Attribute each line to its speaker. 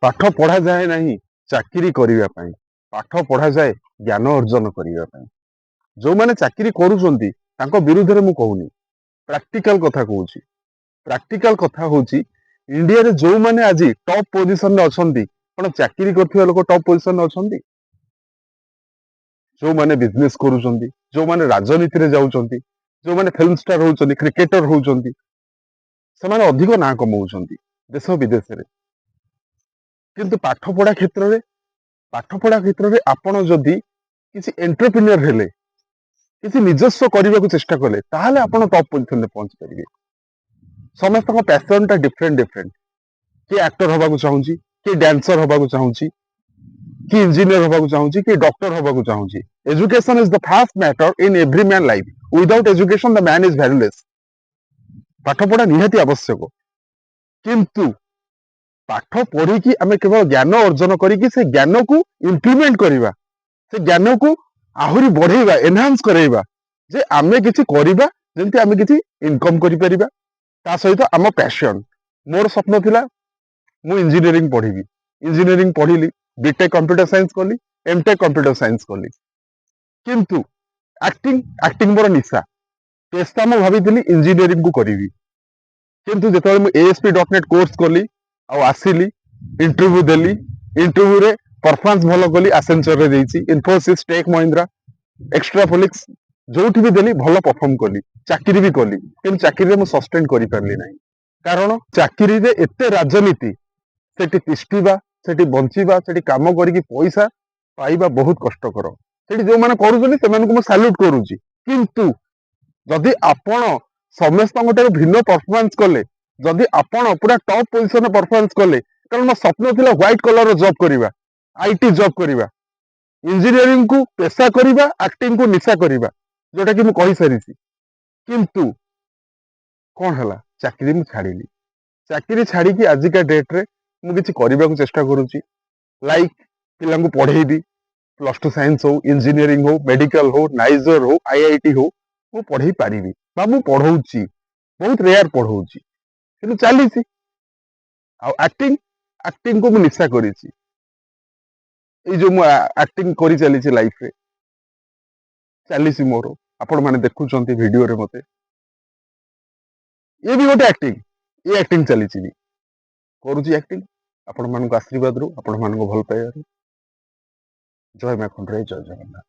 Speaker 1: ପାଠ ପଢା ଯାଏ ନାହିଁ ଚାକିରି କରିବା ପାଇଁ, ପାଠ ପଢା ଯାଏ ଜ୍ଞାନ ଅର୍ଜନ କରିବା ପାଇଁ। ଯୋଉମାନେ ଚାକିରି କରୁଛନ୍ତି ତାଙ୍କ ବିରୁଦ୍ଧରେ ମୁଁ କହୁନି, ପ୍ରାକ୍ଟିକାଲ କଥା କହୁଛି। ପ୍ରାକ୍ଟିକାଲ କଥା ହଉଛି ଇଣ୍ଡିଆରେ ଯୋଉମାନେ ଆଜି ଟପ୍ ପୋଜିସନରେ ଅଛନ୍ତି, କଣ ଚାକିରି କରୁଥିବା ଲୋକ ଟପ୍ ପୋଜିସନରେ ଅଛନ୍ତି? ଯୋଉମାନେ ବିଜନେସ କରୁଛନ୍ତି, ଯୋଉମାନେ ରାଜନୀତିରେ ଯାଉଛନ୍ତି, ଯୋଉମାନେ ଫିଲ୍ମ ଷ୍ଟାର ହଉଛନ୍ତି, କ୍ରିକେଟର ହଉଛନ୍ତି, ସେମାନେ ଅଧିକ ନାଁ କମାଉଛନ୍ତି ଦେଶ ବିଦେଶରେ। କିନ୍ତୁ ପାଠ ପଢା କ୍ଷେତ୍ରରେ ଆପଣ ଯଦି କିଛି ଏଣ୍ଟରପ୍ରିନିୟର ହେଲେ, କିଛି ନିଜସ୍ୱ କରିବାକୁ ଚେଷ୍ଟା କଲେ, ତାହେଲେ ଆପଣ ଟପ୍ ପୋଜିସନରେ ପହଞ୍ଚି ପାରିବେ। ସମସ୍ତଙ୍କ ପ୍ୟାସନ ଟା ଡିଫରେଣ୍ଟ ଡିଫରେଣ୍ଟ। କିଏ ଆକ୍ଟର ହବାକୁ ଚାହୁଁଛି, କିଏ ଡ୍ୟାନ୍ସର ହବାକୁ ଚାହୁଁଛି, କିଏ ଇଞ୍ଜିନିୟର ହବାକୁ ଚାହୁଁଛି, କିଏ ଡକ୍ଟର ହବାକୁ ଚାହୁଁଛି। Education is the first matter in every man life. Without education the man is valueless. ପାଠ ପଢା ନିହାତି ଆବଶ୍ୟକ, କିନ୍ତୁ ପାଠ ପଢିକି ଆମେ କେବଳ ଜ୍ଞାନ ଅର୍ଜନ କରିକି ସେ ଜ୍ଞାନକୁ ଇମ୍ପ୍ଲିମେଣ୍ଟ କରିବା, ସେ ଜ୍ଞାନକୁ ଆହୁରି ବଢେଇବା, ଏନହାନ୍ସ କରେଇବା, ଯେ ଆମେ କିଛି କରିବା, ଯେମିତି ଆମେ କିଛି ଇନକମ କରିପାରିବା। ତା ସହିତ ଆମ ପ୍ୟାସନ, ମୋର ସ୍ୱପ୍ନ ଥିଲା ମୁଁ ଇଞ୍ଜିନିୟରିଂ ପଢିବି। ଇଞ୍ଜିନିୟରିଂ ପଢିଲି, ବିଟେକ୍ କମ୍ପ୍ୟୁଟର ସାଇନ୍ସ କଲି, ଏମଟେକ୍ କମ୍ପ୍ୟୁଟର ସାଇନ୍ସ କଲି। କିନ୍ତୁ ଆକ୍ଟିଂ ମୋର ନିଶା, ପେଶା ମୁଁ ଭାବିଥିଲି ଇଞ୍ଜିନିୟରିଂ କୁ କରିବି। କିନ୍ତୁ ଯେତେବେଳେ ମୁଁ ASP.NET କୋର୍ସ କଲି ଆଉ ଆସିଲି, ଇଣ୍ଟରଭ୍ୟୁ ଦେଲି, ଇଣ୍ଟରଭ୍ୟୁରେ ପରଫର୍ମାନ୍ସ ଭଲ କଲି, ଆସେଞ୍ଚରରେ ଦେଇଛି, ଇନଫୋସିସ, ଟେକ୍ ମହିନ୍ଦ୍ରା, ଏକ୍ସଟ୍ରାପୋଲିକ୍ସ, ଯୋଉଠି ବି ଦେଲି ଭଲ ପରଫର୍ମ କଲି, ଚାକିରି ବି କଲି। କିନ୍ତୁ ଚାକିରିରେ ମୁଁ ସଷ୍ଟେନ କରିପାରିଲି ନାହିଁ, କାରଣ ଚାକିରିରେ ଏତେ ରାଜନୀତି, ସେଠି ତିଷ୍ଠିବା, ସେଠି ବଞ୍ଚିବା, ସେଠି କାମ କରିକି ପଇସା ପାଇବା ବହୁତ କଷ୍ଟକର। ସେଠି ଯୋଉମାନେ କରୁଛନ୍ତି ସେମାନଙ୍କୁ ମୁଁ ସାଲ୍ୟୁଟ କରୁଛି। କିନ୍ତୁ ଯଦି ଆପଣ ସମସ୍ତଙ୍କ ଠାରୁ ଭିନ୍ନ ପରଫର୍ମାନ୍ସ କଲେ, ଯଦି ଆପଣ ପୁରା ଟପ୍ ପୋଜିସନରେ ପରଫର୍ମାନ୍ସ କଲେ, କାରଣ ମୋ ସ୍ୱପ୍ନ ଥିଲା ହ୍ୱାଇଟ୍ କଲର ଜବ୍ କରିବା, IT ଜବ୍ କରିବା, ଇଞ୍ଜିନିୟରିଂ କୁ ପେଶା କରିବା, ଆକ୍ଟିଂ କୁ ନିଶା କରିବା, ଯୋଉଟା କି ମୁଁ କହିସାରିଛି। କିନ୍ତୁ କଣ ହେଲା, ଚାକିରି ମୁଁ ଛାଡିଲି। ଚାକିରି ଛାଡିକି ଆଜିକା ଡେଟରେ ମୁଁ କିଛି କରିବାକୁ ଚେଷ୍ଟା କରୁଛି। ଲାଇକ୍ ପିଲାଙ୍କୁ ପଢେଇବି, +2 ସାଇନ୍ସ ହଉ, ଇଞ୍ଜିନିୟରିଂ ହଉ, ମେଡିକାଲ ହଉ, ନାଇଜର ହଉ, IIT ହଉ, ମୁଁ ପଢେଇ ପାରିବି ବା ମୁଁ ପଢଉଛି, ବହୁତ ରେୟାର ପଢଉଛି, କିନ୍ତୁ ଚାଲିଛି। ଆଉ ଆକ୍ଟିଂକୁ ମୁଁ ନିଶା କରିଛି। ଏଇ ଯୋଉ ମୁଁ ଆକ୍ଟିଂ କରି ଚାଲିଛି ଲାଇଫରେ, ଚାଲିଛି ମୋର, ଆପଣ ମାନେ ଦେଖୁଛନ୍ତି ଭିଡିଓରେ ମତେ, ଇଏ ବି ଗୋଟେ ଆକ୍ଟିଂ, ଇଏ ଆକ୍ଟିଂ ଚାଲିଛି ବି, କରୁଛି ଆକ୍ଟିଂ ଆପଣ ମାନଙ୍କ ଆଶୀର୍ବାଦରୁ, ଆପଣ ମାନଙ୍କ ଭଲ ପାଇବାରୁ। ଜୟ ମା ଖଣ୍ଡରାଇ, ଜୟ ଜଗନ୍ନାଥ।